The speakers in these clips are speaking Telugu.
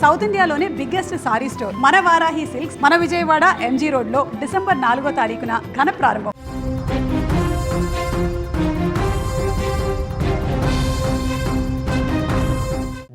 సౌత్ ఇండియాలోనే బిగ్గెస్ట్ సారీ స్టోర్ మన వారాహి సిల్క్స్ మన విజయవాడ ఎంజీ రోడ్ లో డిసెంబర్ 4వ తారీఖున ఘన ప్రారంభం.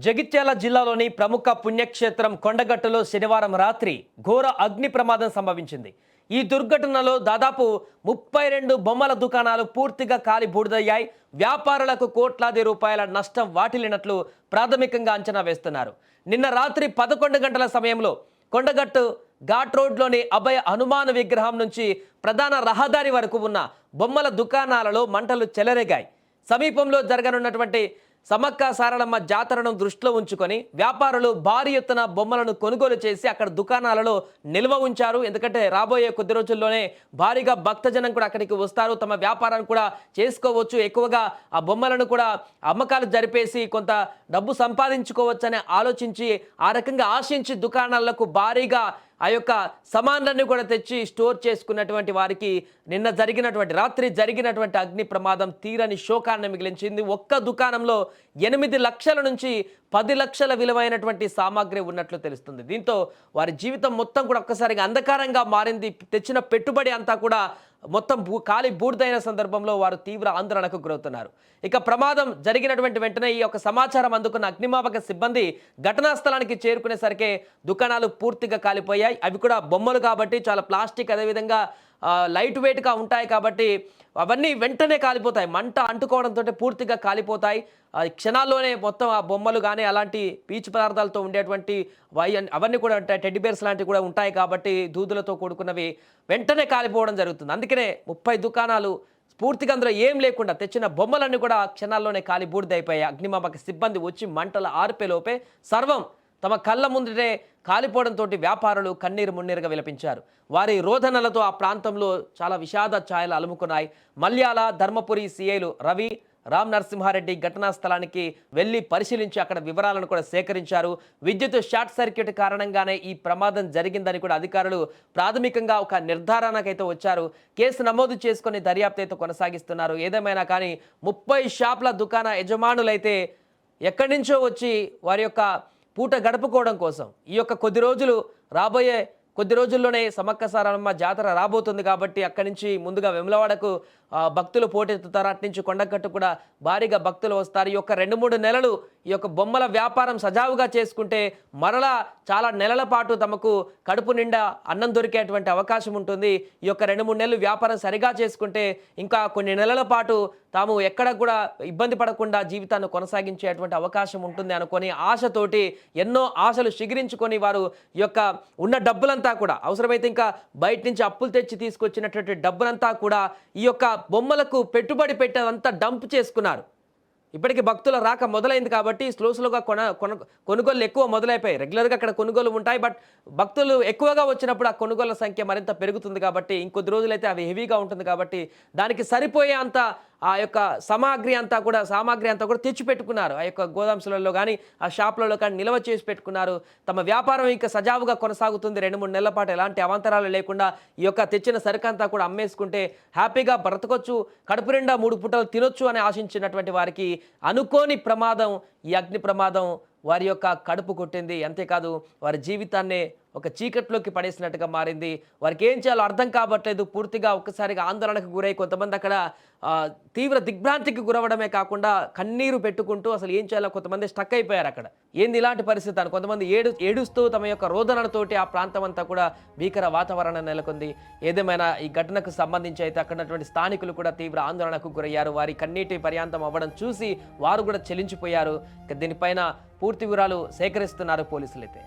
జగిత్యాల జిల్లాలోని ప్రముఖ పుణ్యక్షేత్రం కొండగట్టులో శనివారం రాత్రి ఘోర అగ్ని ప్రమాదం సంభవించింది. ఈ దుర్ఘటనలో దాదాపు 32 బొమ్మల దుకాణాలు పూర్తిగా కాలి బూడిదయ్యాయి. వ్యాపారులకు కోట్లాది రూపాయల నష్టం వాటిల్లినట్లు ప్రాథమికంగా అంచనా వేస్తున్నారు. నిన్న రాత్రి 11 గంటల సమయంలో కొండగట్టు ఘాట్ రోడ్లోని అభయ హనుమాన్ విగ్రహం నుంచి ప్రధాన రహదారి వరకు ఉన్న బొమ్మల దుకాణాలలో మంటలు చెలరేగాయి. సమీపంలో జరగనున్నటువంటి సమ్మక్క సారలమ్మ జాతరను దృష్టిలో ఉంచుకొని వ్యాపారులు భారీ ఎత్తున బొమ్మలను కొనుగోలు చేసి అక్కడ దుకాణాలలో నిల్వ ఉంచారు. ఎందుకంటే రాబోయే కొద్ది రోజుల్లోనే భారీగా భక్తజనం కూడా అక్కడికి వస్తారు, తమ వ్యాపారాన్ని కూడా చేసుకోవచ్చు, ఎక్కువగా ఆ బొమ్మలను కూడా అమ్మకాలు జరిపేసి కొంత డబ్బు సంపాదించుకోవచ్చని ఆలోచించి ఆ రకంగా ఆశించి దుకాణాలకు భారీగా ఆ యొక్క సామాన్లన్నీ కూడా తెచ్చి స్టోర్ చేసుకున్నటువంటి వారికి నిన్న రాత్రి జరిగినటువంటి అగ్ని ప్రమాదం తీరని శోకాన్ని మిగిలించింది. ఒక్క దుకాణంలో 8 లక్షల నుంచి 10 లక్షల విలువైనటువంటి సామాగ్రి ఉన్నట్లు తెలుస్తుంది. దీంతో వారి జీవితం మొత్తం కూడా ఒక్కసారిగా అంధకారంగా మారింది. తెచ్చిన పెట్టుబడి అంతా కూడా మొత్తం కాలి బూడిదైన సందర్భంలో వారు తీవ్ర ఆందోళనకు గురవుతున్నారు. ఇక ప్రమాదం జరిగినటువంటి వెంటనే ఈ యొక్క సమాచారం అందుకున్న అగ్నిమాపక సిబ్బంది ఘటనా స్థలానికి చేరుకునేసరికి దుకాణాలు పూర్తిగా కాలిపోయాయి. అవి కూడా బొమ్మలు కాబట్టి చాలా ప్లాస్టిక్, అదేవిధంగా లైట్ వెయిట్గా ఉంటాయి కాబట్టి అవన్నీ వెంటనే కాలిపోతాయి. మంట అంటుకోవడంతో పూర్తిగా కాలిపోతాయి. క్షణాల్లోనే మొత్తం ఆ బొమ్మలు కానీ అలాంటి పీచు పదార్థాలతో ఉండేటువంటి అవన్నీ కూడా ఉంటాయి, టెడ్డీ బేర్స్ లాంటివి కూడా ఉంటాయి కాబట్టి దూదులతో కూడుకున్నవి వెంటనే కాలిపోవడం జరుగుతుంది. అందుకనే 30 దుకాణాలు పూర్తిగా అందులో ఏం లేకుండా తెచ్చిన బొమ్మలన్నీ కూడా క్షణాల్లోనే కాలి బూడిదైపోయాయి. అగ్నిమాపక సిబ్బంది వచ్చి మంటలు ఆర్పేలోపే సర్వం తమ కళ్ళ ముందునే కాలిపోవడంతో వ్యాపారులు కన్నీరు మున్నీరుగా విలపించారు. వారి రోదనలతో ఆ ప్రాంతంలో చాలా విషాద ఛాయలు అలుముకున్నాయి. మల్యాల ధర్మపురి సిఐలు రవి, రామ్ నరసింహారెడ్డి ఘటనా స్థలానికి వెళ్లి పరిశీలించి అక్కడ వివరాలను కూడా సేకరించారు. విద్యుత్ షార్ట్ సర్క్యూట్ కారణంగానే ఈ ప్రమాదం జరిగిందని కూడా అధికారులు ప్రాథమికంగా ఒక నిర్ధారణకైతే వచ్చారు. కేసు నమోదు చేసుకుని దర్యాప్తు అయితే కొనసాగిస్తున్నారు. ఏదేమైనా కానీ 30 షాపుల దుకాణ యజమానులైతే ఎక్కడి నుంచో వచ్చి వారి యొక్క పూట గడుపుకోవడం కోసం ఈ యొక్క రాబోయే కొద్ది రోజుల్లోనే సమ్మక్క సారలమ్మ జాతర రాబోతుంది కాబట్టి అక్కడి నుంచి ముందుగా వెములవాడకు భక్తులు పోటెత్తుతారు. అటు నుంచి కొండగట్టు కూడా భారీగా భక్తులు వస్తారు. ఈ యొక్క 2-3 నెలలు ఈ యొక్క బొమ్మల వ్యాపారం సజావుగా చేసుకుంటే మరలా చాలా నెలల పాటు తమకు కడుపు నిండా అన్నం దొరికేటువంటి అవకాశం ఉంటుంది. ఈ యొక్క 2-3 నెలలు వ్యాపారం సరిగా చేసుకుంటే ఇంకా కొన్ని నెలల పాటు తాము ఎక్కడ కూడా ఇబ్బంది పడకుండా జీవితాన్ని కొనసాగించేటువంటి అవకాశం ఉంటుంది అనుకొని ఆశతోటి ఎన్నో ఆశలు శిగిరించుకొని వారు ఈ యొక్క ఉన్న డబ్బులంతా కూడా అవసరమైతే ఇంకా బయట నుంచి అప్పులు తెచ్చి తీసుకొచ్చినటువంటి డబ్బులంతా కూడా ఈ యొక్క బొమ్మలకు పెట్టుబడి పెట్టేదంతా డంప్ చేసుకున్నారు. ఇప్పటికీ భక్తుల రాక మొదలైంది కాబట్టి స్లోగా కొనుగోలు ఎక్కువ మొదలైపోయాయి. రెగ్యులర్గా అక్కడ కొనుగోలు ఉంటాయి, బట్ భక్తులు ఎక్కువగా వచ్చినప్పుడు ఆ కొనుగోళ్ల సంఖ్య మరింత పెరుగుతుంది కాబట్టి ఇంకొద్ది రోజులైతే అవి హెవీగా ఉంటుంది కాబట్టి దానికి సరిపోయే అంత ఆ యొక్క సామాగ్రి అంతా కూడా తెచ్చిపెట్టుకున్నారు. ఆ యొక్క గోదాంసులలో కానీ ఆ షాపులలో కానీ నిల్వ చేసి పెట్టుకున్నారు. తమ వ్యాపారం ఇంకా సజావుగా కొనసాగుతుంది. 2-3 నెలల పాటు ఎలాంటి అవాంతరాలు లేకుండా ఈ యొక్క తెచ్చిన సరుకంతా కూడా అమ్మేసుకుంటే హ్యాపీగా బ్రతకొచ్చు, కడుపు నిండా 3 పూటలు తినొచ్చు అని ఆశించినటువంటి వారికి అనుకోని ప్రమాదం, ఈ అగ్ని ప్రమాదం వారి యొక్క కడుపు కొట్టింది. అంతేకాదు వారి జీవితాన్నే ఒక చీకట్లోకి పడేసినట్టుగా మారింది. వారికి ఏం చేయాలో అర్థం కావట్లేదు. పూర్తిగా ఒక్కసారిగా ఆందోళనకు గురై కొంతమంది అక్కడ తీవ్ర దిగ్భ్రాంతికి గురవడమే కాకుండా కన్నీరు పెట్టుకుంటూ అసలు ఏం చేయాలో కొంతమంది స్టక్ అయిపోయారు. అక్కడ ఏంది ఇలాంటి పరిస్థితి అని కొంతమంది ఏడుస్తూ తమ యొక్క రోదనలతోటి ఆ ప్రాంతం అంతా కూడా భీకర వాతావరణం నెలకొంది. ఏదేమైనా ఈ ఘటనకు సంబంధించి అయితే అక్కడ ఉన్నటువంటి స్థానికులు కూడా తీవ్ర ఆందోళనకు గురయ్యారు. వారి కన్నీటి పర్యాంతం అవ్వడం చూసి వారు కూడా చెలించిపోయారు. దీనిపైన పూర్తి వివరాలు సేకరిస్తున్నారు పోలీసులు అయితే.